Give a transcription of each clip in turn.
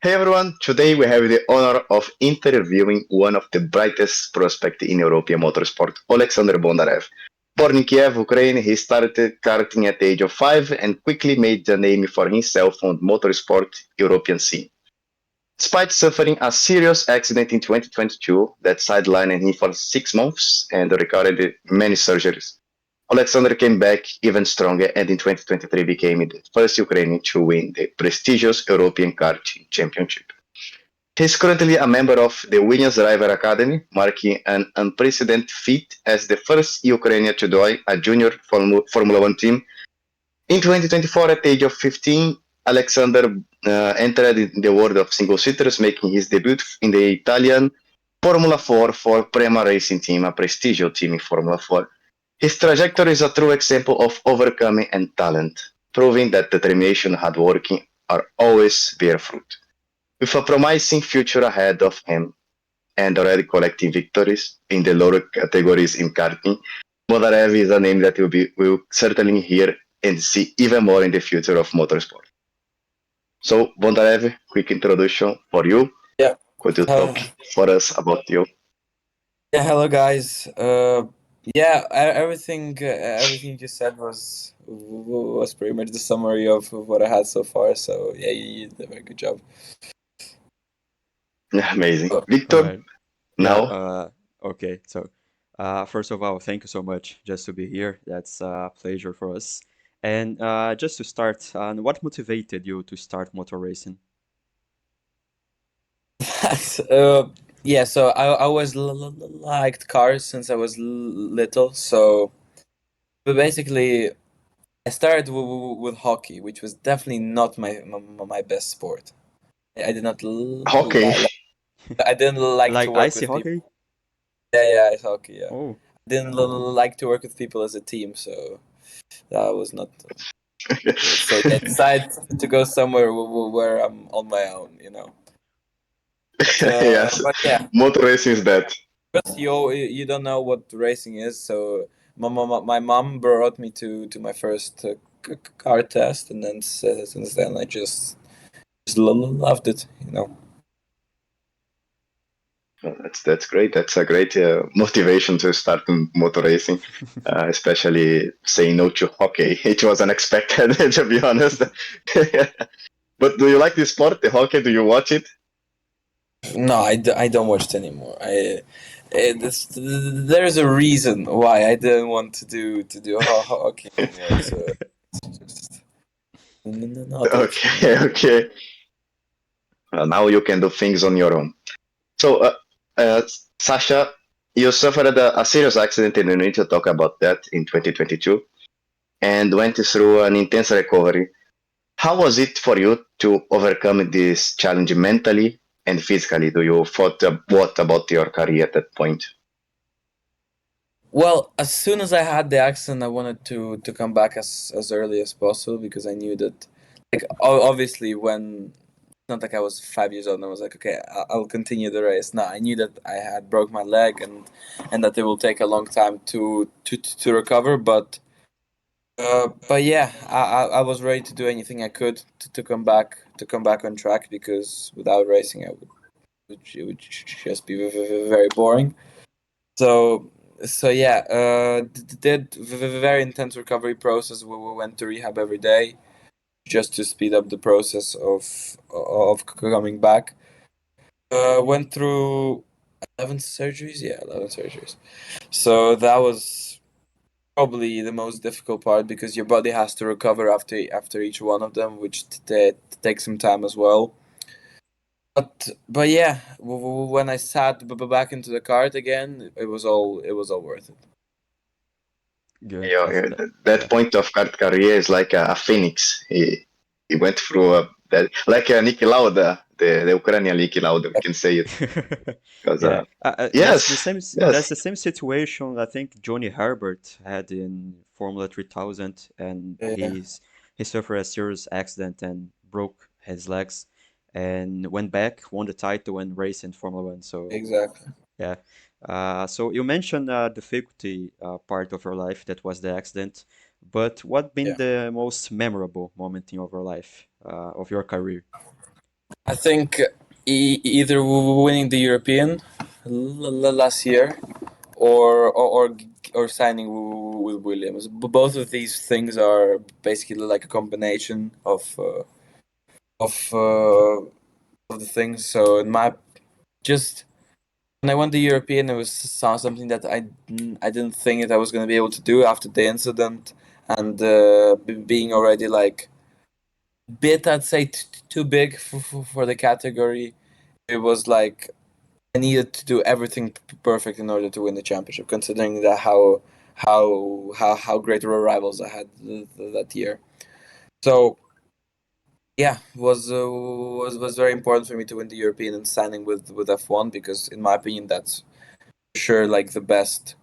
Hey everyone, today we have the honor of interviewing one of the brightest prospects in European motorsport, Oleksandr Bondarev. Born in Kiev, Ukraine, he started karting at the age of 5 and quickly made a name for himself on motorsport European scene. Despite suffering a serious accident in 2022 that sidelined him for 6 months and required many surgeries, Oleksandr came back even stronger and in 2023 became the first Ukrainian to win the prestigious European Karting Championship. He is currently a member of the Williams Driver Academy, marking an unprecedented feat as the first Ukrainian to join a junior Formula One team. In 2024, at the age of 15, Alexander entered in the world of single seaters, making his debut in the Italian Formula 4 for Prema racing team, a prestigious team in Formula 4. His trajectory is a true example of overcoming and talent, proving that determination and hard working are always bear fruit. With a promising future ahead of him and already collecting victories in the lower categories in karting, Bondarev is a name that will certainly hear and see even more in the future of motorsport. So, Bondarev, quick introduction for you. Yeah. Could you talk Uh, for us about you? yeah. Hello, guys. Yeah. Everything you said was pretty much the summary of what I had so far. So yeah, you did a very good job. Amazing. Oh, All Victor, right. Yeah. now Okay. So, first of all, thank you so much just to be here. That's a pleasure for us. And just to start, what motivated you to start motor racing? uh, yeah. So I always liked cars since I was little. So, but basically, I started with hockey, which was definitely not my best sport. I did not hockey. I didn't like to Like work icy with people. hockey? Yeah, ice hockey. Yeah. Oh, Didn't like to work with people as a team, so that was not good. So yeah, I decided to go somewhere where I'm on my own. Yes, But yeah, motor racing is that. because you don't know what racing is, so my mom brought me to my first car test, and then since then I just loved it. That's great. That's a great motivation to start in motor racing, especially saying no to hockey. It was unexpected, to be honest. But do you like the sport, the hockey? Do you watch it? No, I don't watch it anymore. There's a reason why I didn't want to do hockey anymore. So it's just not watching Okay, anymore. okay. Now you can do things on your own. So, uh, Sasha, you suffered a serious accident, and you need to talk about that in 2022, and went through an intense recovery. How was it for you to overcome this challenge mentally and physically? Do you thought what about your career at that point? Well, as soon as I had the accident, I wanted to come back as early as possible because I knew that, like, obviously when it's not like I was 5 years old and I was like, okay, I'll continue the race. No, I knew that I had broke my leg and that it will take a long time to recover, but yeah, I was ready to do anything I could to come back on track because without racing, it would just be very boring. So so yeah, did very intense recovery process. We went to rehab every day just to speed up the process of coming back. Went through 11 surgeries. Yeah, 11 surgeries. So that was probably the most difficult part because your body has to recover after each one of them, which takes some time as well. But yeah, when I sat back into the cart again, it was all worth it. good. Yeah, That's yeah, that. that Yeah. point of career is like a phoenix. He went through that like Niki Lauda, the Ukrainian Niki Lauda, we can say it. Because Yeah, that's the yes, same. That's yes, the same situation I think Johnny Herbert had in Formula 3000, and Yeah, he suffered a serious accident and broke his legs, and went back, won the title, and raced in Formula One. So exactly. yeah. So you mentioned difficulty part of your life that was the accident, but what been Yeah. the most memorable moment in your life of your career? I think either winning the European last year, or signing with Williams. Both of these things are basically like a combination of of the things. So in my just when I won the European, it was something that I didn't think that I was going to be able to do after the incident, and being already like bit, I'd say too big for the category. It was like I needed to do everything perfect in order to win the championship, considering that how great rivals I had that year. So yeah, was very important for me to win the European and signing with F1, because in my opinion that's for sure like the best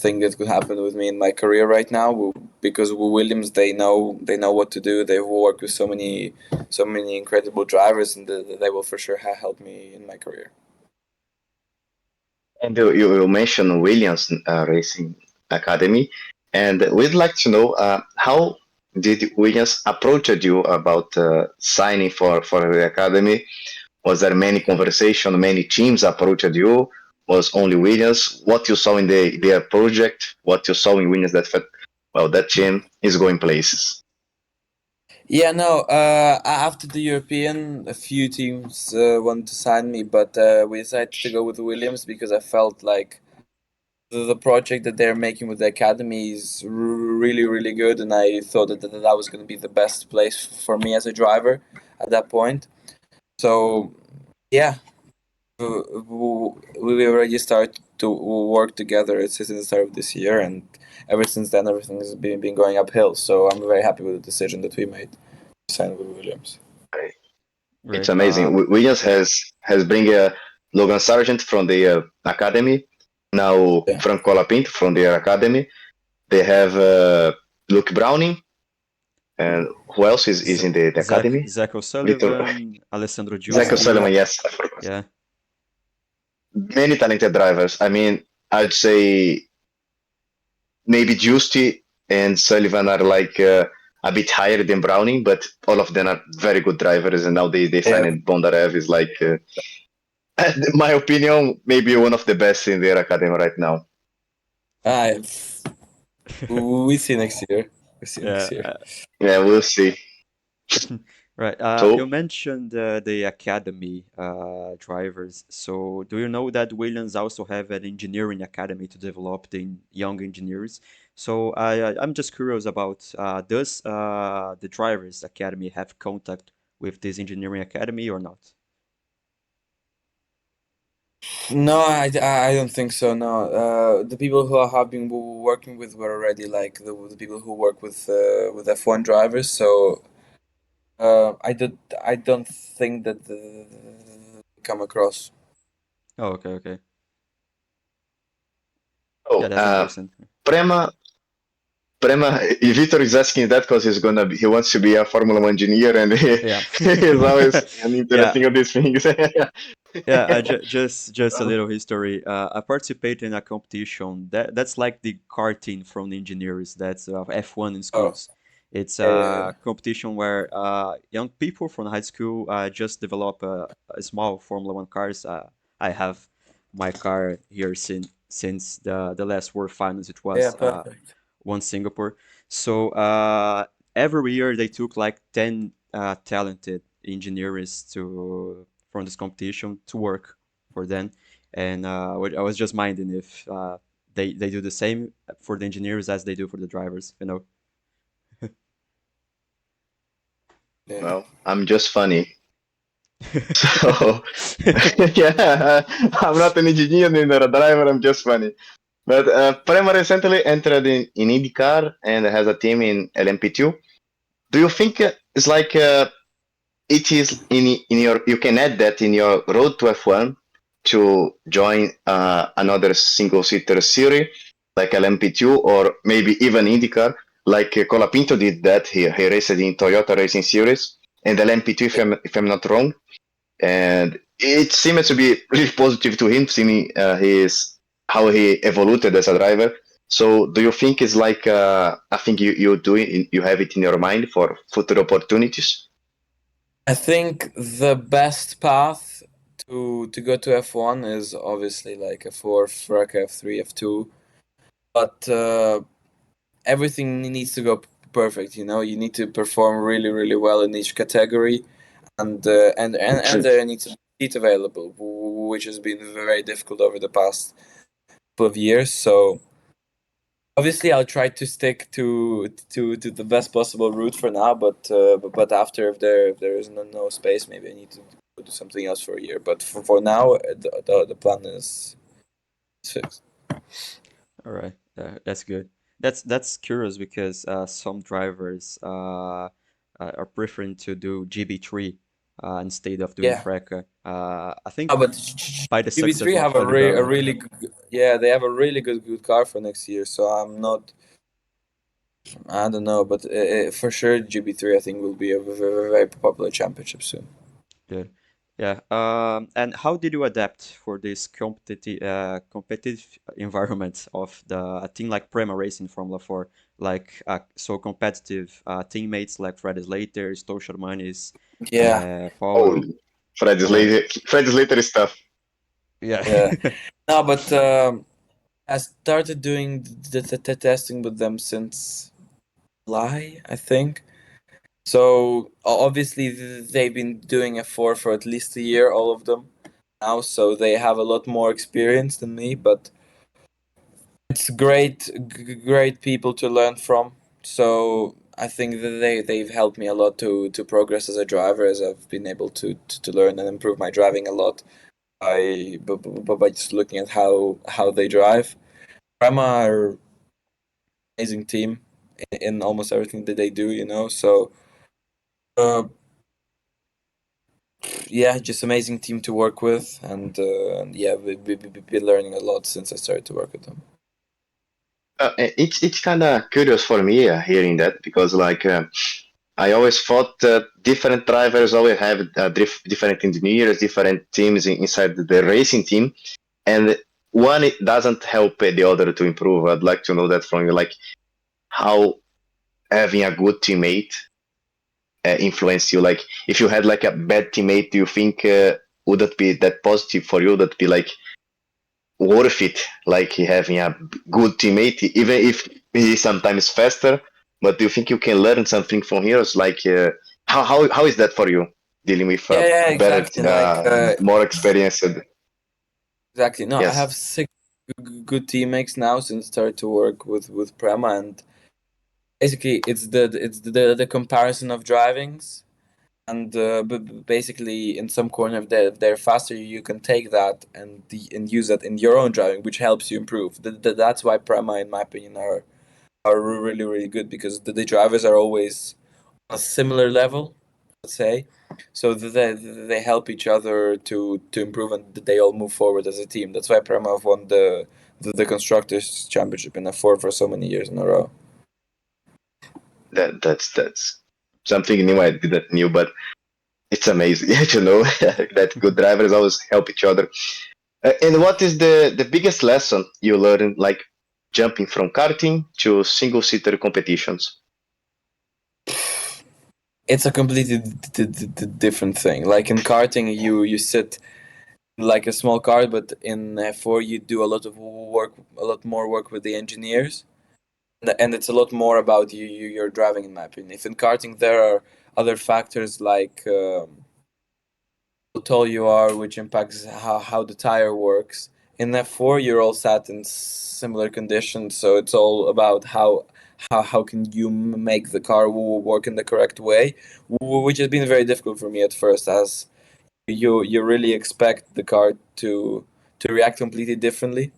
thing that could happen with me in my career right now, because Williams, they know what to do. They've worked with so many incredible drivers, and they will for sure help me in my career. And you mentioned Williams Racing Academy, and we'd like to know how did Williams approach you about signing for the academy? Was there many conversation, many teams approached you? Was only Williams? What you saw in their project? What you saw in Williams that felt, well, that team is going places. Yeah, no. After the European, a few teams wanted to sign me, but we decided to go with Williams because I felt like the project that they're making with the academy is really, really good, and I thought that was going to be the best place for me as a driver at that point. So, yeah, we already started to work together since the start of this year, and ever since then, everything has been going uphill. So I'm very happy with the decision that we made to sign with Williams. It's Right. amazing. Williams has bring Logan Sargent from the academy. Now Yeah. Frank Colapinto from their academy. They have Luke Browning, and who else is in the academy? Zach Little O'Sullivan, Alessandro Zach Giusti. O'Sullivan, yes, I forgot. Yeah. Many talented drivers. I mean, I'd say maybe Giusti and Sullivan are like a bit higher than Browning, but all of them are very good drivers. And now they Yeah. signed Bondarev is like, in my opinion, maybe one of the best in their academy right now. I we see next year. We see next year. Yeah. Yeah, we'll see. Right. You So, mentioned the academy drivers. So, do you know that Williams also have an engineering academy to develop the young engineers? So, I'm just curious about does the drivers academy have contact with this engineering academy or not? No, I don't think so. No, the people who I have been working with were already like the people who work with F1 drivers. So I don't think that come across. Oh, okay. Yeah, oh, that's interesting. Prema, Victor is asking that because he wants to be a Formula One engineer, and Yeah. he's always Yeah, interesting on these things. yeah, just a little history. I participated in a competition that's like the karting from the engineers. That's F1 in Oh, schools. It's yeah. a competition where young people from high school just develop a small Formula One cars. I have my car here since the last World Finals. It Yeah, was perfect. one Singapore. So every year they took like 10 talented engineers to from this competition to work for them. And I was just minding if they do the same for the engineers as they do for the drivers, you know. Yeah. Well, I'm just funny. So, yeah, I'm not an engineer nor a driver, I'm just funny. But Prema recently entered in IndyCar and has a team in LMP2. Do you think it's like it is in your, you can add that in your road to F1 to join another single seater series like LMP2 or maybe even IndyCar, like Colapinto did that. He raced in Toyota Racing Series and LMP2, if I'm not wrong, and it seems to be really positive to him, seeing his how he evolved as a driver. So, do you think it's like I think you have it in your mind for future opportunities? I think the best path to go to F1 is obviously like F4, F3, F3, F2, but everything needs to go perfect. You know, you need to perform really, really well in each category, and there needs to be seat available, which has been very difficult over the past couple of years. So obviously, I'll try to stick to the best possible route for now. But after, if there is no space, maybe I need to do something else for a year. But for now, the plan is fixed. All right, that's good. That's curious because some drivers are preferring to do GB3 instead of doing Yeah. Preka. I Oh, think but by the success GB3 of have a Oliver. really good, yeah, they have a really good car for next year. So I'm not, I don't know, but for sure GB3 I think will be a very popular championship soon. Good. Yeah. And how did you adapt for this competitive environment of a team like Prema racing Formula 4? Like so competitive teammates like Fred Slater, Stoll Shermanis, Yeah, Oh, Paulo. Fred's Uh, later. Fred's later is tough. yeah. yeah. No, but I started doing the testing with them since July, I think. So obviously they've been doing F4 for at least a year, all of them now. So they have a lot more experience than me, but it's great people to learn from. So I think that they've helped me a lot to progress as a driver, as I've been able to learn and improve my driving a lot by just looking at how they drive. Prema are amazing team in almost everything that they do, you know. So uh, yeah, just amazing team to work with, and yeah, we've been learning a lot since I started to work with them. It's kind of curious for me hearing that because I always thought that different drivers always have different engineers, different teams inside the racing team, and one it doesn't help the other to improve. I'd like to know that from you, like how having a good teammate influence you. Like if you had like a bad teammate, do you think would that be that positive for you? That be like worth it, like having a good teammate, even if he is sometimes faster. But do you think you can learn something from heroes? Like how is that for you dealing with Yeah, yeah, better, exactly. Like more experienced? exactly. No, I have Yes, six good teammates now since I started to work with Prema, and basically it's the comparison of drivings, and basically in some corner if they're faster, you can take that and use that in your own driving, which helps you improve. That's why Prema, in my opinion, are really good because the drivers are always on a similar level, let's say. So they help each other to improve, and they all move forward as a team. That's why Prema have won the constructors championship in F4 for so many years in a row. that's something new I didn't knew, but it's amazing to know that good drivers always help each other. And what is the biggest lesson you learned, like jumping from karting to single seater competitions? It's a completely different thing. Like in karting, you sit like a small car, but in F4 you do a lot of work, a lot more work with the engineers, and it's a lot more about your driving, in my opinion. If in karting there are other factors like how tall you are, which impacts how the tire works. In F4, you're all sat in similar conditions, so it's all about how can you make the car work in the correct way, which has been very difficult for me at first, as you really expect the car to react completely differently,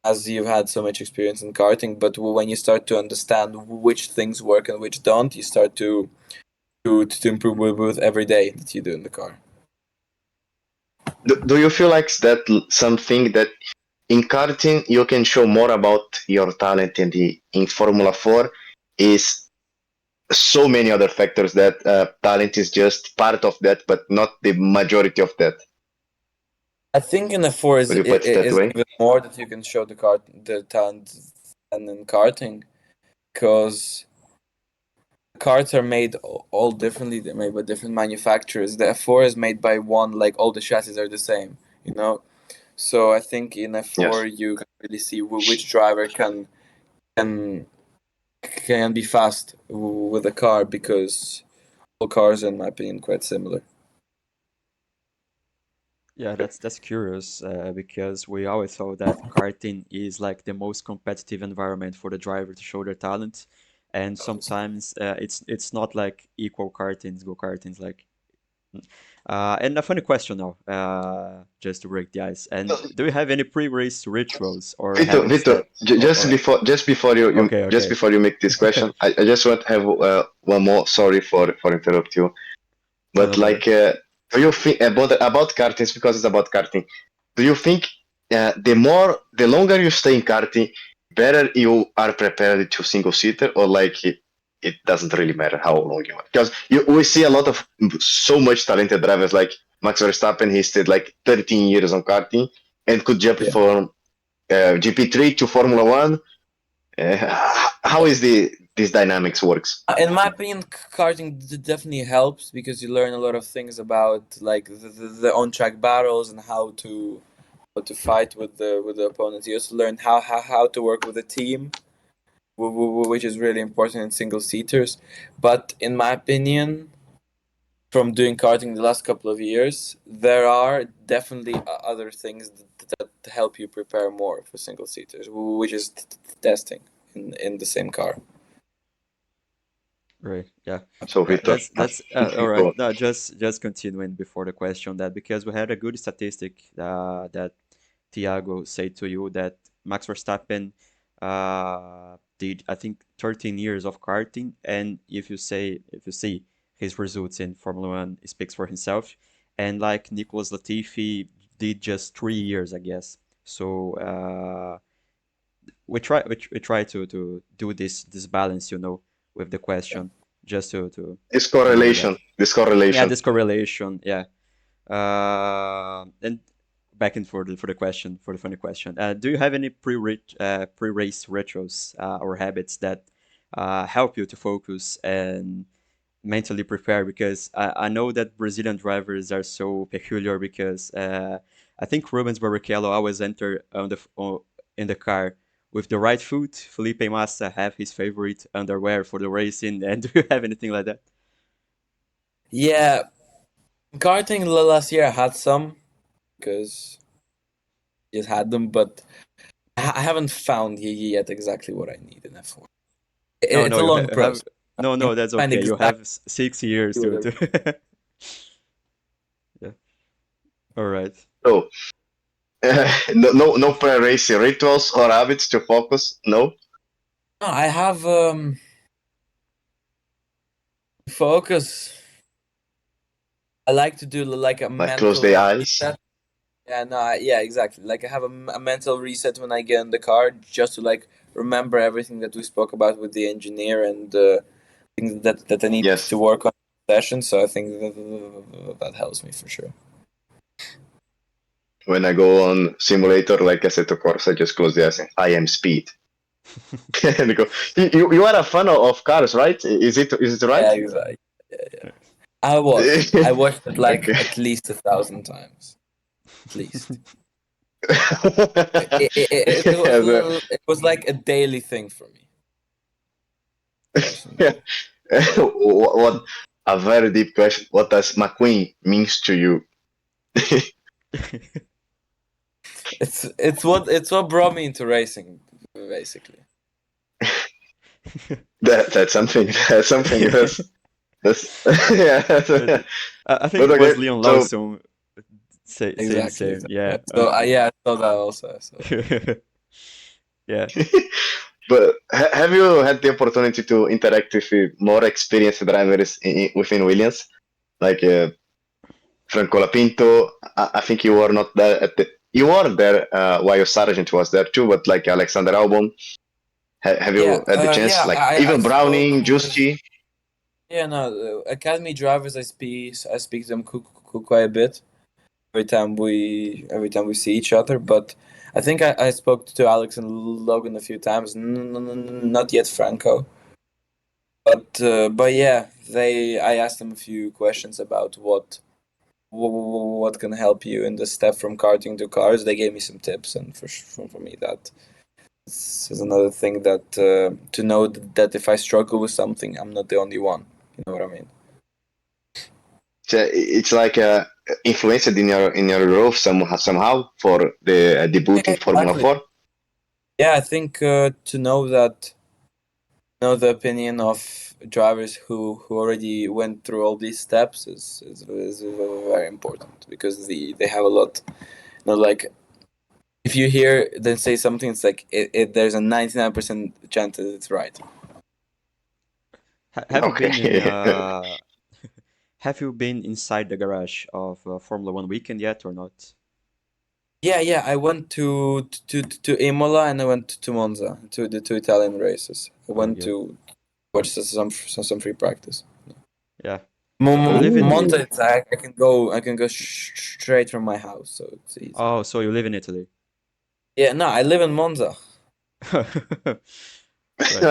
as you've had so much experience in karting. But when you start to understand which things work and which don't, you start to improve with every day that you do in the car. Do you feel like that something that in karting you can show more about your talent in Formula 4 is so many other factors that talent is just part of that, but not the majority of that. I think in the four Would you put it that is way? even more that you can show the talent than in karting, because Carts are made all differently. They're made by different manufacturers. The F4 is made by one, like all the chassis are the same, you know. So I think in F4 Yes. you can really see which driver can can be fast with a car, because all cars, in my opinion, quite similar. Yeah, that's curious because we always thought that karting is like the most competitive environment for the driver to show their talent, and sometimes it's not like equal kartings, go kartings like. And a funny question now, just to break the ice. And do you have any pre-race rituals or habits Vitor, that, or just before okay, just okay, before you make this question, I just want to have one more. Sorry for interrupt you, no, but no problem. like, do you think about karting? Because it's about karting. Do you think the longer you stay in karting, better you are prepared to single seater, or like it doesn't really matter how long you are? Because we see a lot of so much talented drivers like Max Verstappen. He stayed like 13 years on karting and could jump Yeah. from GP3 to Formula One. How is this dynamics works? In my opinion, karting definitely helps, because you learn a lot of things about like the on-track battles and how to fight with the opponents. You also learn how to work with a team, which is really important in single seaters. But in my opinion, from doing karting the last couple of years, there are definitely other things that help you prepare more for single seaters, which is testing in the same car. Right. Yeah. So Victor, That's all go right. on. No, just continuing before the question that because we had a good statistic that Thiago said to you that Max Verstappen did I think 13 years of karting, and if you see his results in Formula One, it speaks for himself. And like Nicolas Latifi did just 3 years, I guess. So we try to do this balance, with the question just to know that. This Yeah, correlation. this correlation. Yeah. And back in for the question, for the funny question. Do you have any pre-race rituals or habits that help you to focus and mentally prepare? Because I know that Brazilian drivers are so peculiar because I think Rubens Barrichello always enter in the car with the right foot. Felipe Massa have his favorite underwear for the racing. And do you have anything like that? Yeah, karting last year I had some, because I just had them, but I haven't found yet exactly what I need in F1. No, It's no, a you long have process. no, I no. That's find okay. You exactly have 6 years what to. Yeah. All right. So no pre-racing rituals or habits to focus. No, No, I have focus. I like to do like a like close mental the eyes. reset. Yeah, no, yeah, exactly. Like I have a mental reset when I get in the car, just to like remember everything that we spoke about with the engineer, and things that I need to Yes. work on in the session. So I think that helps me for sure. When I go on simulator like Assetto Corsa, I just close the eyes and I am speed. And they go, you are a fan of cars, right? Is it right? Yeah, exactly. Yeah, yeah. I watched it like Okay. at least 1,000 times, at least. It was like a daily thing for me, personally. Yeah. What a very deep question. What does McQueen means to you? It's what brought me into racing, basically. That's something. That's something. That's yeah. But I think But it was okay. Leon So Lawson saying Exactly, same. exactly. Yeah. So yeah, I saw that also. I saw that. Yeah. but have you had the opportunity to interact with more experienced drivers within Williams, like Franco Lapinto? I think you were not there you were there while Sargent was there too, but like Alexander Albon, have Yeah, you had the chance? yeah. Like I even spoke Browning, with, Justy. yeah, no, academy drivers. I speak to them quite a bit every time we see each other. But I think I spoke to Alex and Logan a few times. Not yet Franco. But yeah, I asked them a few questions about what can help you in the step from karting to cars. They gave me some tips, and for me that this is another thing that to know that if I struggle with something, I'm not the only one. You know what I mean? So it's like influenced in your growth somehow for the debut in Formula Exactly. 4. Yeah, I think to know the opinion of drivers who already went through all these steps is very important because they have a lot. You know, like if you hear them say something, it's like there's a 99% chance that it's right. Have you been in Okay. have you been inside the garage of Formula One weekend yet or not? Yeah. I went to Imola and I went to Monza to the two Italian races. I Oh, went yeah. to watch some free practice. Yeah. So you live in Monza, it's, I can go straight from my house, so it's easy. oh, so you live in Italy. Yeah, no, I live in Monza. Right.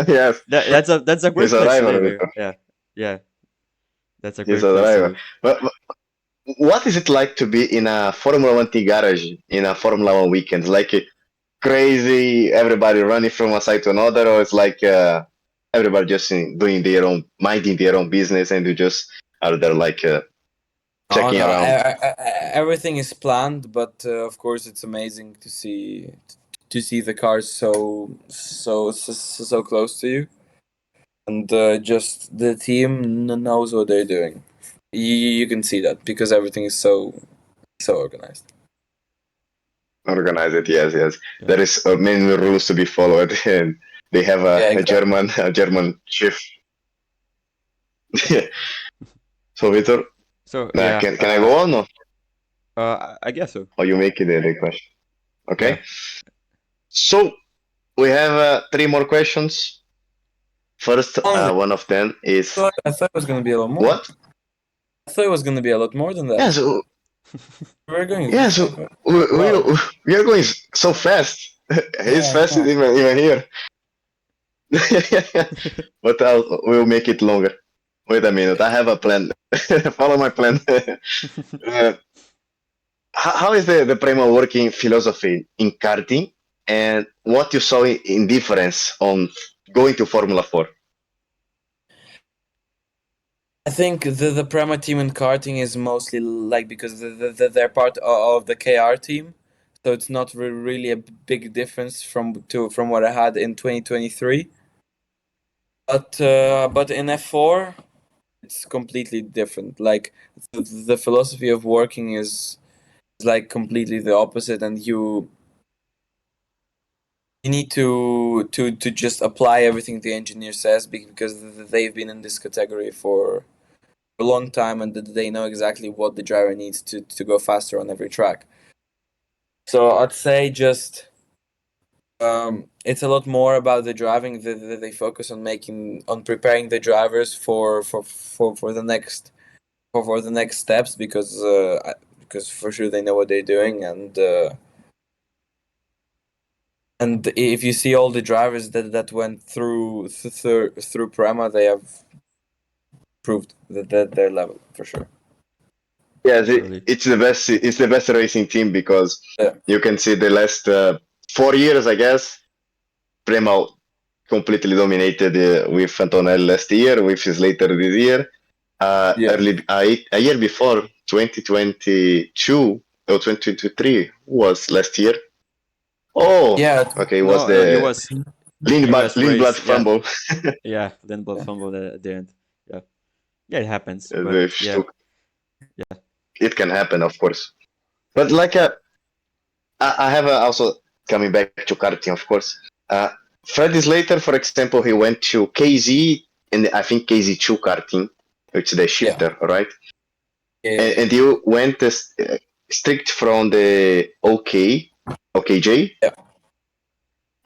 Yes, That's a he's great a place to driver, live here. Victor. Yeah. Yeah. That's a He's great a place to driver. live. But what is it like to be in a Formula One garage in a Formula One weekend? Like crazy, everybody running from one side to another, or it's like everybody just doing their own, minding their own business, and you just are there like Oh checking no, around. everything is planned, but of course it's amazing to see the cars so close to you, and just the team knows what they're doing. You can see that because everything is so organized. Organize it, yes, yes. Yeah. There is many rules to be followed, and they have Yeah, a exactly. German chief. So, Victor, So yeah, can I go on, I guess so. or you make it the question? Yeah. Okay. So we have three more questions. First, Only one of them is I thought it was gonna be a lot more. what? I thought it was gonna be a lot more than Yeah, that. so We're going yeah, so well. we are going so fast. He's Yeah, I fast know. even here. But we'll make it longer. Wait a minute, I have a plan. Follow my plan. How is the Prema working philosophy in karting, and what you saw in difference on going to Formula 4? I think the Prema team in karting is mostly like because they're part of the KR team, so it's not really a big difference from what I had in 2023. But in F4, it's completely different. Like the philosophy of working is like completely the opposite, and you need to just apply everything the engineer says because they've been in this category for a long time and they know exactly what the driver needs to go faster on every track. So I'd say just it's a lot more about the driving. They focus on preparing the drivers for the next for the next steps because for sure they know what they're doing and if you see all the drivers that went through Prema, they have proved that their level for sure. Yes, Really. it's the best. It's the best racing team because Yeah. you can see the last 4 years, I guess. Prema completely dominated with Antonelli last year, with Slater this year. Yeah. Early a year before, 2022 or 2023 was last year. Oh, Yeah. okay, it was No, no, it the was US Lindblad race. Yeah. fumble. Yeah. Then blood fumble at the end. Yeah. Yeah, it happens. But The yeah. Stuck. Yeah. It can happen, of course. But like I have also coming back to karting, of course. Freddy Slater, for example, he went to KZ and I think KZ2 karting, which is the Yeah. shifter, right? Yeah. And you went strict from the OKJ. Yeah.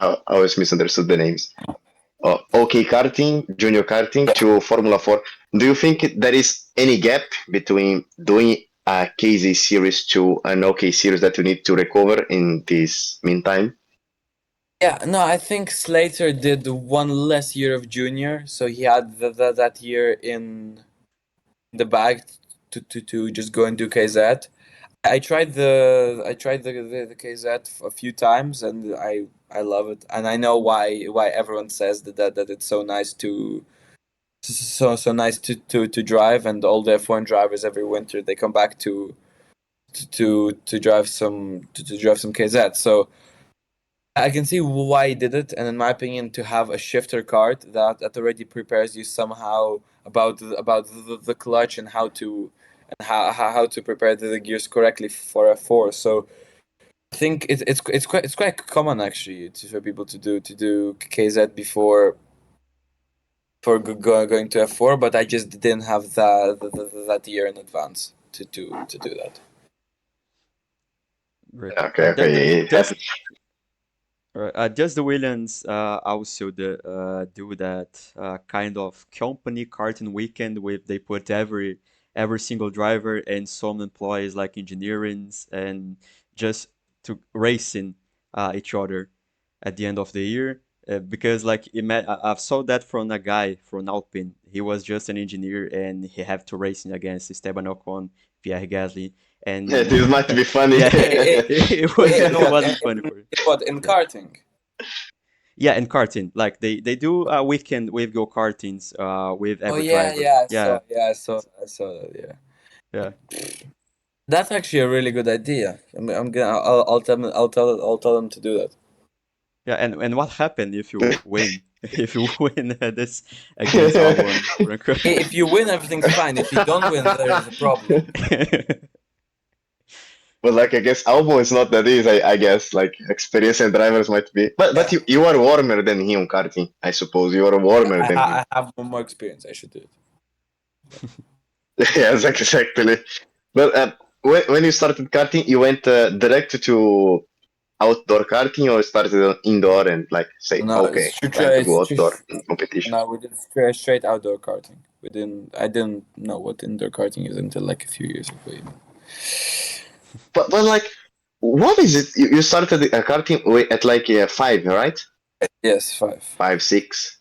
I always misunderstood the names. OK karting, junior karting to Formula 4. Do you think there is any gap between doing a KZ series to an OK series that you need to recover in this meantime? Yeah, no, I think Slater did one less year of junior, so he had that year in the bag to just go and do KZ. I tried the KZ a few times, and I love it, and I know why everyone says that it's so nice to drive, and all the F1 drivers every winter they come back to drive to drive some KZ. So I can see why he did it, and in my opinion, to have a shifter card that already prepares you somehow about the clutch and how to prepare the gears correctly for F4. So I think it's quite common actually for people to do KZ before going to F4, but I just didn't have that year in advance to do that. Great. Okay, okay. It Just happens. Just the Williams also do that kind of company karting weekend where they put every single driver and some employees like engineerings and just to racing each other at the end of the year. Because I've saw that from a guy from Alpine. He was just an engineer and he had to racing against Esteban Ocon, Pierre Gasly, and This might be funny. yeah, I- it In what? wasn't funny for you. In Yeah. karting? Yeah, and karting. Like they do a weekend with go kartings with Oh every yeah, driver. yeah, I Yeah, saw, yeah, I saw that, yeah. yeah. That's actually a really good idea. I'm gonna, I'll tell them to do that. Yeah, and what happened if you win? If you win this against Albon, Franco? If you win, everything's fine. If you don't win, there is a problem. But like I guess Albon is not that easy. I guess like experienced drivers might be. But Yeah, you are warmer than him, karting. I suppose you are warmer than him. I have more experience. I should do it. Yes, exactly. But when you started karting, you went direct to outdoor karting or started on indoor and like say, No, okay, time to go outdoor in competition. no, we did straight outdoor karting. I didn't know what indoor karting is until like a few years ago. Even. But like, what is it? You started karting at like 5, right? Yes, 5. 5, 6.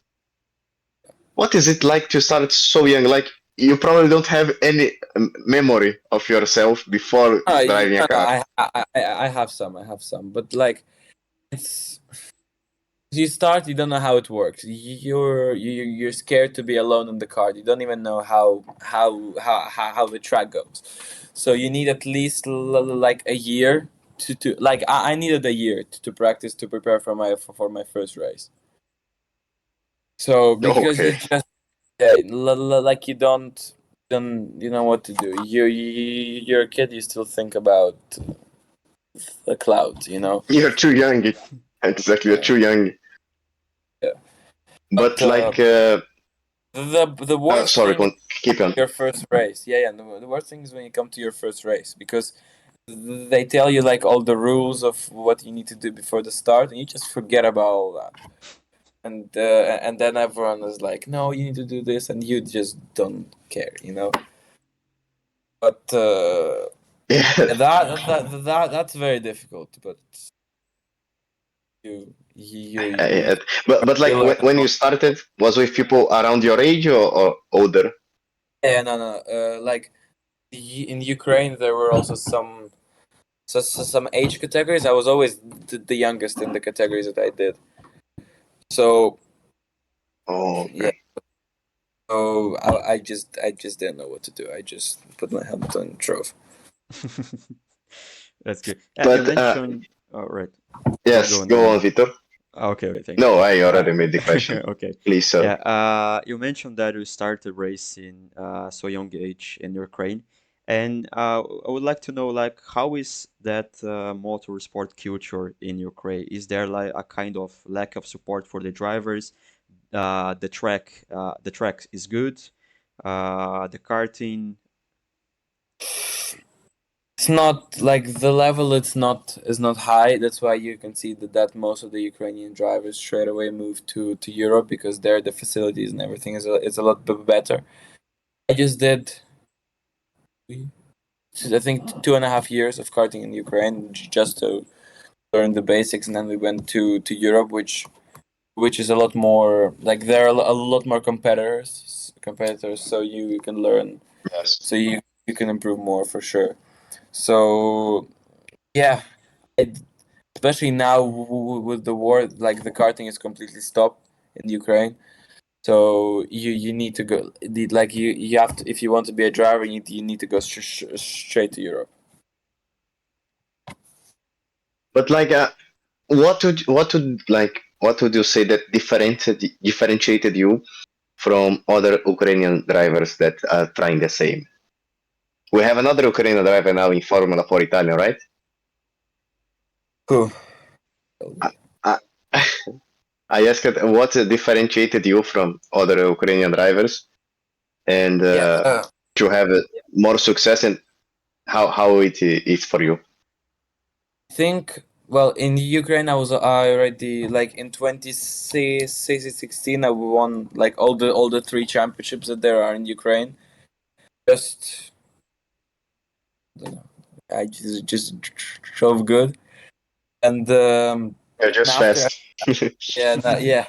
What is it like to start so young? Like, you probably don't have any memory of yourself before driving a No, car. I have some. I have some, but like it's you start, you don't know how it works. You're scared to be alone in the car. You don't even know how the track goes. So you need at least like a year to like I needed a year to practice to prepare for my first race. So because you Okay. just yeah, like you don't you know what to do. You're a kid. You still think about the clouds. You know. You're too young. Exactly, you're Yeah. too young. Yeah. But But like, the worst sorry, thing is keep on. your first race. Yeah, yeah. The worst thing is when you come to your first race because they tell you like all the rules of what you need to do before the start, and you just forget about all that. And then everyone is like, "No, you need to do this," and you just don't care, you know. But Yeah. that's very difficult. But you But like you learn when you along. started, was with people around your age or older? Yeah, no. Like in Ukraine, there were also some age categories. I was always the youngest in the categories that I did. So Oh, yeah, okay. so I just didn't know what to do. I just put my helmet on and drove. That's good. You But mentioned. Oh, right. Go yes, on, go go on. on, Vitor. Okay, okay, thank you. No, I already Uh, made the question. okay. Please, sir. Yeah, you mentioned that you started racing so young age in Ukraine, and I would like to know like how is that motorsport culture in Ukraine? Is there like a kind of lack of support for the drivers? The track is good. The karting, It's not like the level. It's not is not high. That's why you can see that most of the Ukrainian drivers straight away move to Europe because there the facilities and everything is a lot better. I just did I think 2.5 years of karting in Ukraine just to learn the basics, and then we went to Europe, which is a lot more like there are a lot more competitors, so you can learn, Yes. so you can improve more for sure. So yeah, especially now with the war, like the karting is completely stopped in Ukraine. So you need to go, like you have to, if you want to be a driver, you need to go straight to Europe. But like, what would you say that differentiated you from other Ukrainian drivers that are trying the same? We have another Ukrainian driver now in Formula 4 Italian, right? Cool. I, I asked what differentiated you from other Ukrainian drivers and Yeah. to have more success, and how it is for you. I think, well, in Ukraine, I already, like in 2016 I won like all the three championships that there are in Ukraine. Just I don't know, I just drove good, and You're and just after, fast. yeah,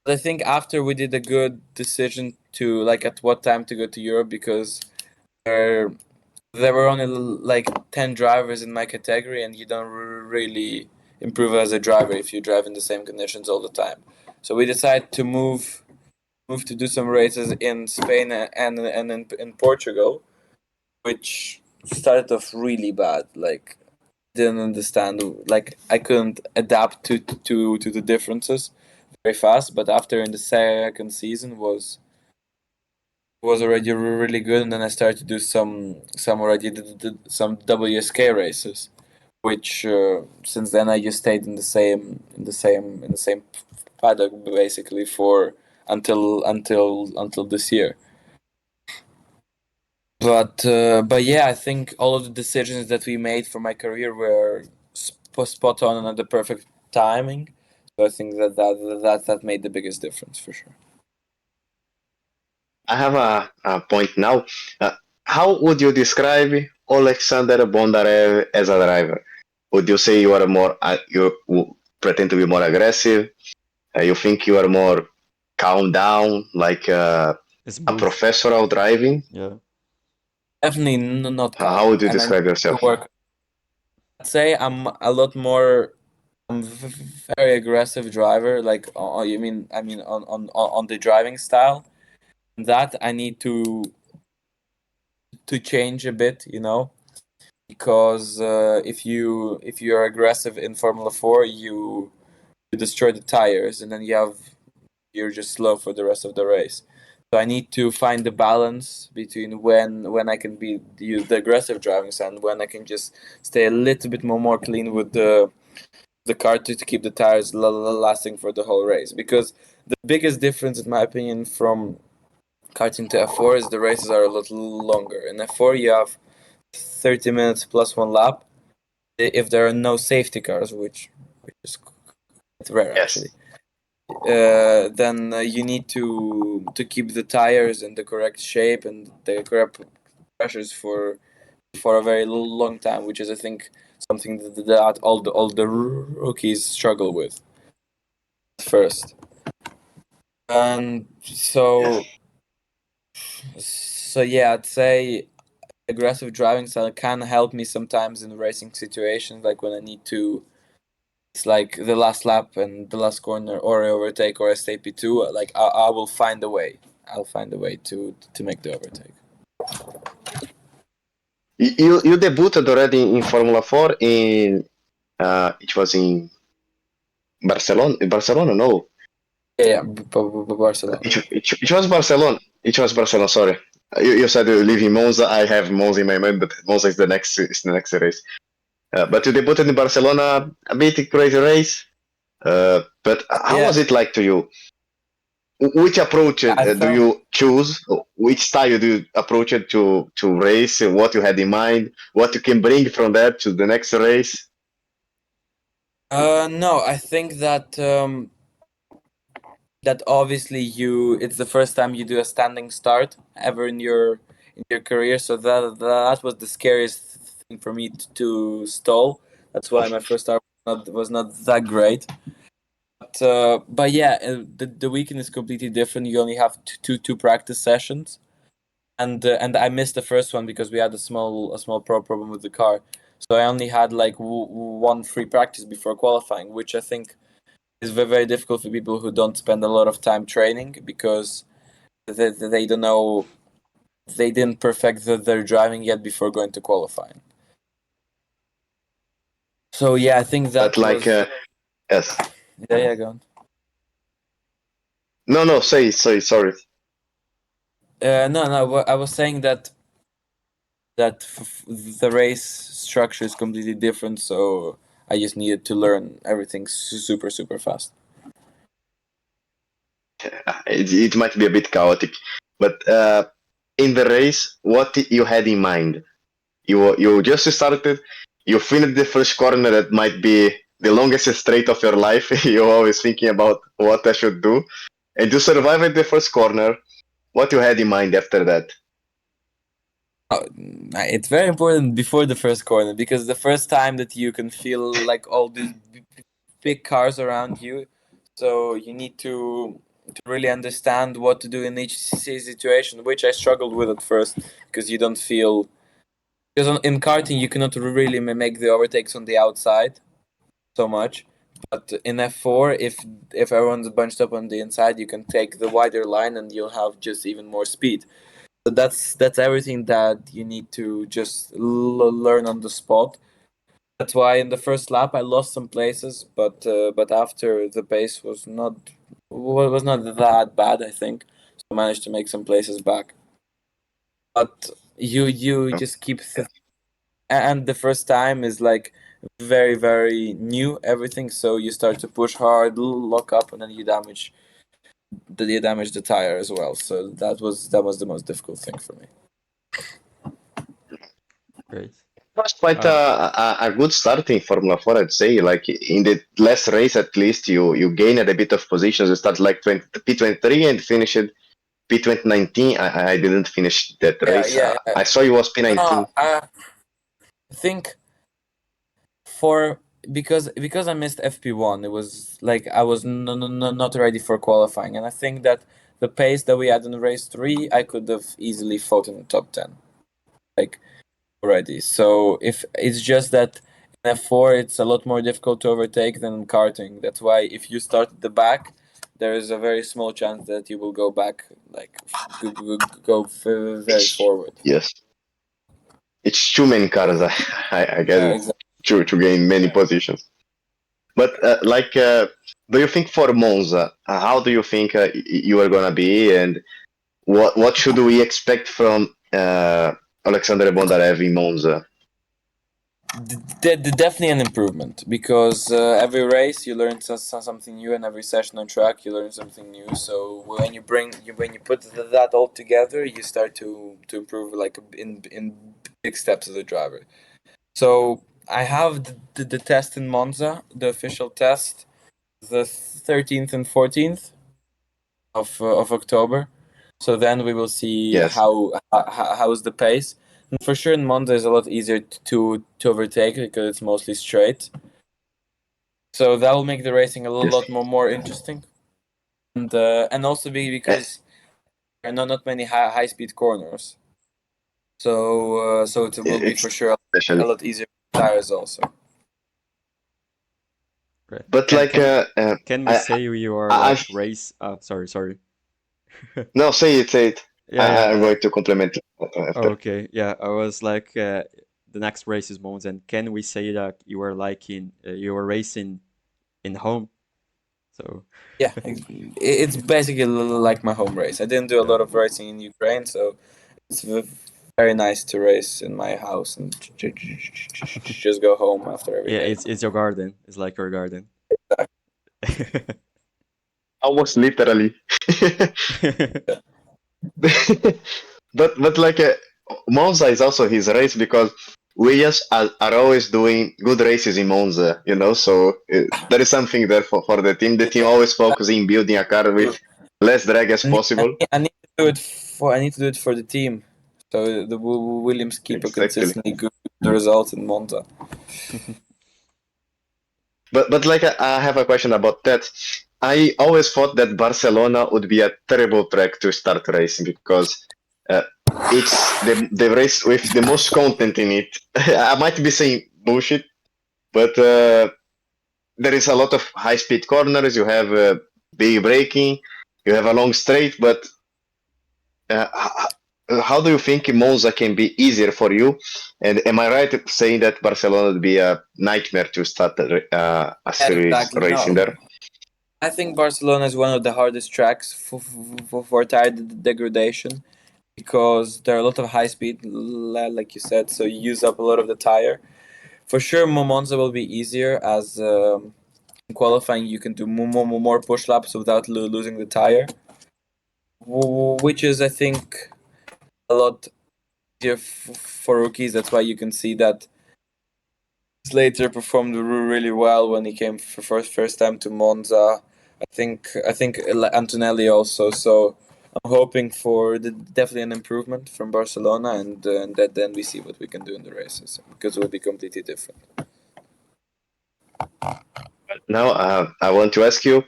I think after we did a good decision to like at what time to go to Europe, because there there were only like 10 drivers in my category, and you don't really improve as a driver if you drive in the same conditions all the time. So we decided to move to do some races in Spain and in Portugal, which started off really bad. Like didn't understand, like I couldn't adapt to the differences very fast. But after in the second season was already really good, and then I started to do some already some WSK races, which since then I just stayed in the same paddock basically for until this year. But yeah, I think all of the decisions that we made for my career were spot on and at the perfect timing. So I think that made the biggest difference for sure. I have a point now. Uh, how would you describe Oleksandr Bondarev as a driver? Would you say you are more pretend to be more aggressive? You think you are more calm down, like It's a both. professional driving? Yeah. Definitely not How calm, would you and I need describe to yourself? work. I'd say I'm a lot more. I'm very aggressive driver. Like, you mean? I mean, on the driving style. That I need to change a bit, because if you're aggressive in Formula 4, you destroy the tires, and then you're just slow for the rest of the race. So I need to find the balance between when I can be the aggressive driving side and when I can just stay a little bit more clean with the car to keep the tires lasting for the whole race. Because the biggest difference, in my opinion, from karting to F4 is the races are a little longer. In F4, you have 30 minutes plus one lap if there are no safety cars, which is quite rare Yes. actually. Then you need to keep the tires in the correct shape and the correct pressures for a very long time, which is I think something that all the rookies struggle with first. And Yes. so yeah, I'd say aggressive driving style can help me sometimes in racing situations, like when I need to. It's like the last lap and the last corner, or I overtake, or I stay P2. Like I will find a way. I'll find a way to make the overtake. You debuted already in Formula 4 in it was in Barcelona. Barcelona, no. Yeah, Barcelona. It was Barcelona. It was Barcelona. Sorry, you said you live in Monza. I have Monza in my mind, but Monza is the next race. But you debuted in Barcelona, a bit crazy race. But how Yeah, was it like to you? Which approach I do felt. you choose? Which style do you approach it to race? What you had in mind? What you can bring from that to the next race? No, I think that obviously it's the first time you do a standing start ever in your career, so that was the scariest thing for me to stall. That's why my first start was not that great. But yeah, the weekend is completely different. You only have two practice sessions, and I missed the first one because we had a small problem with the car. So I only had like one free practice before qualifying, which I think is very difficult for people who don't spend a lot of time training because they don't know, they didn't perfect their driving yet before going to qualifying. So yeah, I think that But like, was yes. yeah, go on. No, say, sorry. No, I was saying that the race structure is completely different, so I just needed to learn everything super fast. It might be a bit chaotic, but in the race, what you had in mind? You just started, you finished the first corner that might be the longest straight of your life. You're always thinking about what I should do, and you survived the first corner. What you had in mind after that? It's very important before the first corner because the first time that you can feel like all these big cars around you, so you need to really understand what to do in each situation, which I struggled with at first because you don't feel, because in karting you cannot really make the overtakes on the outside so much, but in F4 if everyone's bunched up on the inside you can take the wider line and you'll have just even more speed. So that's everything that you need to just learn on the spot. That's why in the first lap I lost some places, but after the pace was not that bad, I think. So I managed to make some places back. But you just keep and the first time is like very new everything, so you start to push hard, lock up, and then you damage the tire as well. So that was the most difficult thing for me. Great. It was quite Uh, a good start in Formula 4, I'd say. Like in the last race, at least, you gained a bit of positions. You started like P23 and finished P2019. I didn't finish that race. Yeah. I saw you was P19. I think for because I missed FP1, it was like I was not ready for qualifying, and I think that the pace that we had in race 3, I could have easily fought in the top 10, like already. So if it's just that in F4, it's a lot more difficult to overtake than in karting. That's why if you start at the back, there is a very small chance that you will go back, like go very It's, forward. yes, it's too many cars. I guess it's Exactly. to gain many positions. But do you think for Monza, how do you think you are gonna be, and what should we expect from Oleksandr Bondarev in Monza? Definitely an improvement because every race you learn something new, and every session on track you learn something new. So when you put that all together, you start to improve like in big steps as a driver. So I have the test in Monza, the official test, the 13th and 14th of October. So then we will see Yes, how is the pace. And for sure, in Monza is a lot easier to overtake because it's mostly straight. So that will make the racing a yes, lot more interesting, and also because there are not many high speed corners. So it will be for sure a especially. lot easier for tires also. great. But Can like, can can we I, say you are I, like race? Sorry. no, say it. Yeah, yeah. I'm going to compliment Oh, after. okay. Yeah, I was like, the next race is Monza, and can we say that you are like you were racing in home? So, Yeah, it's basically like my home race. I didn't do a yeah, lot of racing in Ukraine, so it's very nice to race in my house and just go home after every yeah. day. It's your garden. It's like your garden. Almost literally. But like Monza is also his race because Williams are always doing good races in Monza, you know. So there is something there for the team. The team Yeah, always focuses in building a car with less drag as possible. I need to do it for the team, so the Williams keep a Exactly. consistently good result in Monza. But like I have a question about that. I always thought that Barcelona would be a terrible track to start racing because uh, it's the race with the most content in it. I might be saying bullshit, but there is a lot of high speed corners. You have big braking. You have a long straight, but how do you think Monza can be easier for you? And am I right in saying that Barcelona would be a nightmare to start a Yeah, series exactly. racing No, there? I think Barcelona is one of the hardest tracks for tire degradation because there are a lot of high speed, like you said, so you use up a lot of the tire. For sure, Monza will be easier as in qualifying you can do more push laps without losing the tire, which is I think a lot easier for rookies. That's why you can see that Slater performed really well when he came for first time to Monza. I think Antonelli also. So I'm hoping for definitely an improvement from Barcelona, and that then we see what we can do in the races because it will be completely different. Now, I want to ask you,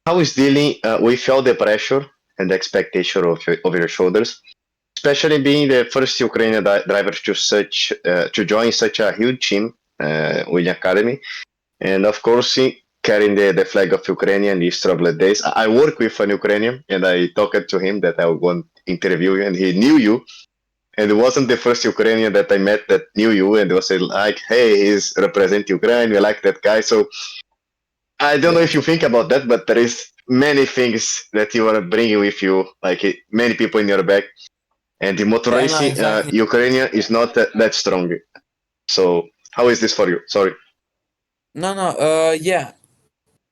how is dealing with all the pressure and the expectation of your shoulders, especially being the first Ukrainian driver to join such a huge team, William Academy, and of course, carrying the flag of Ukrainian these troubled days. I work with an Ukrainian, and I talked to him that I would want to interview you, and he knew you. And it wasn't the first Ukrainian that I met that knew you, and was like, "Hey, he's represent Ukraine. We like that guy." So I don't know if you think about that, but there is many things that you are bringing with you, like many people in your back. And the motor Yeah, no, racing, exactly. Ukrainian is not that strong. So how is this for you? Sorry. No, no. Yeah.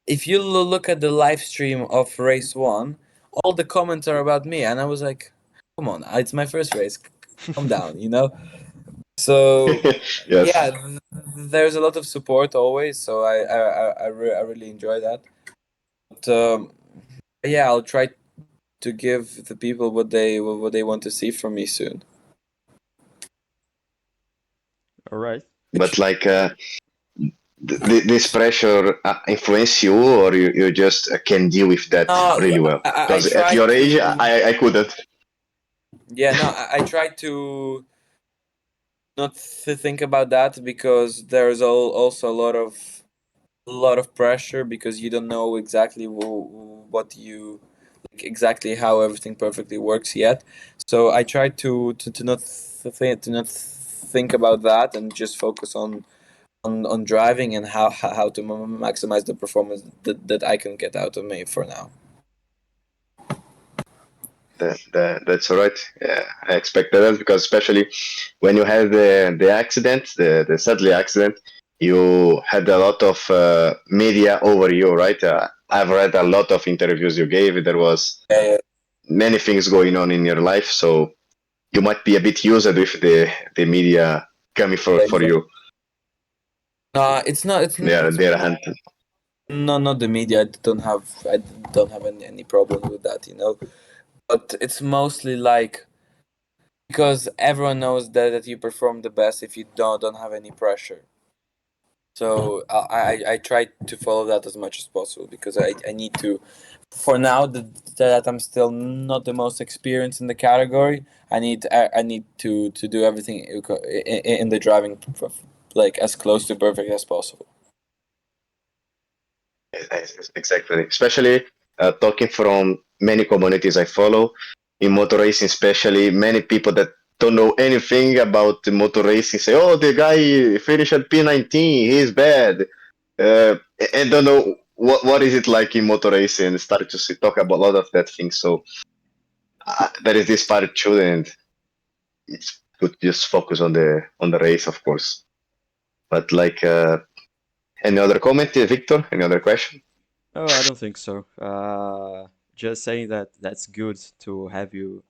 If you look at the live stream of race one, all the comments are about me, and I was like, "Come on, it's my first race. Calm down, you know." So yeah, Yes. there's a lot of support always. So I really enjoy that. But yeah, I'll try to give the people what they want to see from me soon. All right. But like, this pressure influence you, or you just can deal with that No, really well? I Because at try your age, to. I couldn't. Yeah, no, I try to not think about that because there's also a lot of pressure because you don't know exactly what you like exactly how everything perfectly works yet. So I try to not think about that and just focus on driving and how to maximize the performance that I can get out of me for now. That's all right. Yeah, I expected that because especially when you had the accident, the sadly accident, you had a lot of media over you, right? I've read a lot of interviews you gave. There was Yeah, many things going on in your life, so you might be a bit used with the media coming yeah, for exactly. you. No, it's not. It's They're hunting. no, not the media. I don't have any problem with that, But it's mostly like because everyone knows that you perform the best if you don't have any pressure. So I try to follow that as much as possible because I need to. For now, that I'm still not the most experienced in the category, I need to do everything in the driving like as close to perfect as possible. Exactly. Especially talking from many communities I follow in motor racing, especially many people that don't know anything about the motor racing say, "Oh, the guy finished at P19, he's bad," uh, and don't know what is it like in motor racing, and start to talk about a lot of that thing. So there is this part too, and it's good to just focus on the race, of course. But like, any other comment, Victor? Any other question? Oh, I don't think so. Just saying that that's good to have you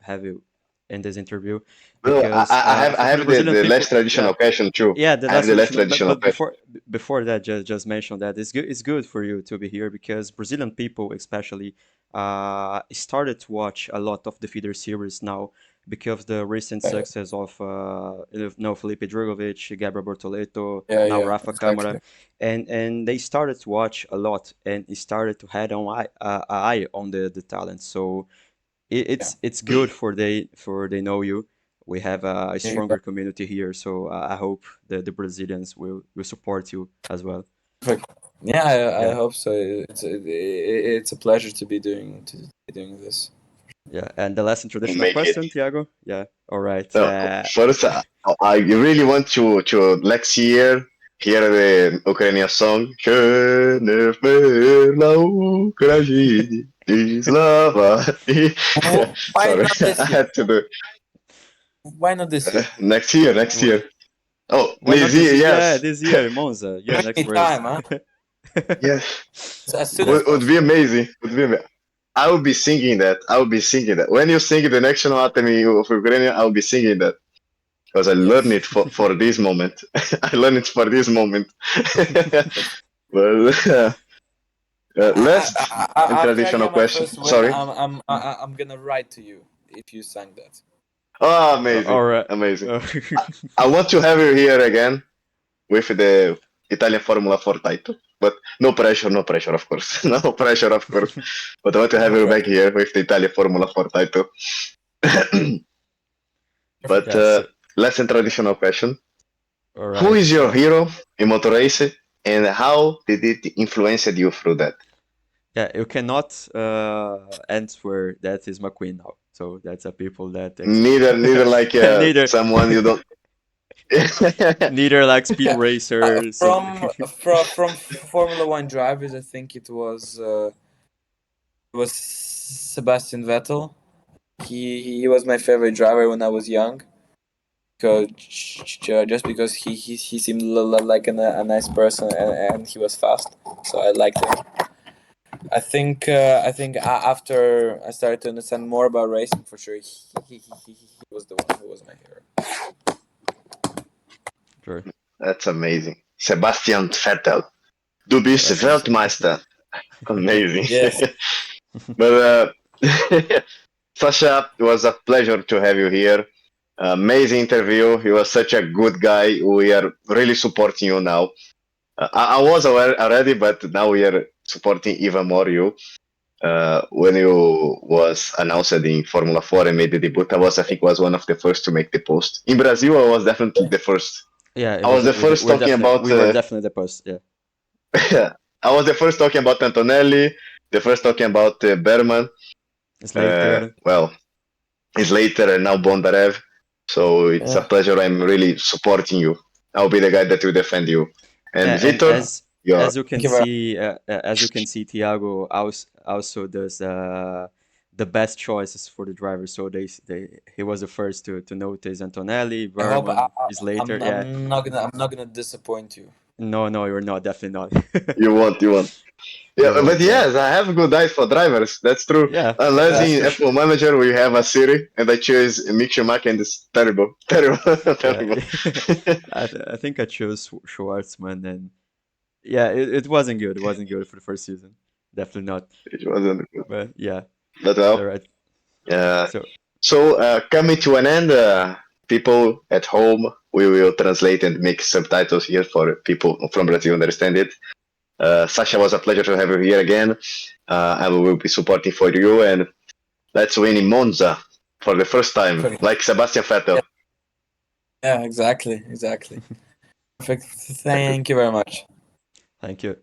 in this interview No, because I for the have the, Brazilian the less people, traditional question too. yeah, the I have last the less traditional. But traditional but question. before that, just mention that it's good for you to be here because Brazilian people especially started to watch a lot of the feeder series now because of the recent success of Felipe Drugovich, Gabriel Bortoleto, Yeah, now yeah, Rafa exactly. Camara, and they started to watch a lot and it started to had an eye on the talent. So it's good for they know you. We have a stronger community here, so I hope the Brazilians will support you as well. Perfect. Yeah, I Yeah. hope so. It's a pleasure to be doing this. Yeah, and the last traditional Make it. question, Tiago. Yeah, all right. First, I really want to next year hear the Ukrainian song. Che ne la Ukraini, slava. Why Sorry, not this I year? had to do it. Why not this year? Next year, next year. Oh, Why not this this year, year? Yeah, yes. this year, Monza. Yeah, next race. Anytime, huh? Yes. So as soon as Would be possible. amazing. Would be amazing. I would be singing that. I would be singing that. When you sing the national anthem of Ukraine, I will be singing that. Because I learned it for this moment. I learned it for this moment. Well, last After I traditional get my question. first win, Sorry. I'm gonna write to you if you sang that. Oh, amazing, All right. amazing. I want to have you here again with the Italian Formula 4 title, but no pressure, no pressure, of course, no pressure, of course. But I want to have you back here with the Italian Formula 4 title. But Yeah, so last and traditional question. all Who right. is your hero in motor race and how did it influence you through that? Yeah, you cannot answer that is McQueen now. So that's a people that Neither like neither someone you don't. neither like speed Yeah, racers. from Formula One drivers, I think it was Sebastian Vettel. He was my favorite driver when I was young. Just because he seemed like a nice person and he was fast, so I liked him. I think after I started to understand more about racing, for sure, he was the one who was my hero. Sure. That's amazing. Sebastian Vettel. Du bist Sebastian. Weltmeister. Amazing. Yes. But Sasha, it was a pleasure to have you here. Amazing interview. You are such a good guy. We are really supporting you now. I was aware already, but now we are supporting even more you. When you was announced in Formula 4 and made the debut, I think, was one of the first to make the post. In Brazil, I was definitely the first. Yeah, it I was was the first talking about. we were definitely the post. Yeah. I was the first talking about Antonelli, the first talking about Berman. It's later. Well, it's later and now Bondarev. So it's a pleasure. I'm really supporting you. I'll be the guy that will defend you. And And Vitor, you're as you can see, Thiago also does the best choices for the driver. So he was the first to notice Antonelli. I hope Berman is later. Yeah. I'm not gonna disappoint you. No, you're not. Definitely not. you won't. Yeah, You but won't. Yeah. yes, I have good eyes for drivers. That's true. Yeah. Unless That's in for sure. F1 Manager we have a Siri and I choose Mick Schumacher and it's terrible, terrible, terrible. Yeah. I think I chose Schwartzman and yeah, it wasn't good. It wasn't good for the first season. Definitely not. It wasn't good. But yeah, But all well, right. So so coming to an end, people at home, we will translate and make subtitles here for people from Brazil understand it. Sasha, was a pleasure to have you here again. I will be supporting for you and let's win in Monza for the first time, like Sebastian Vettel. Yeah, exactly. Perfect. Thank you very much. thank you.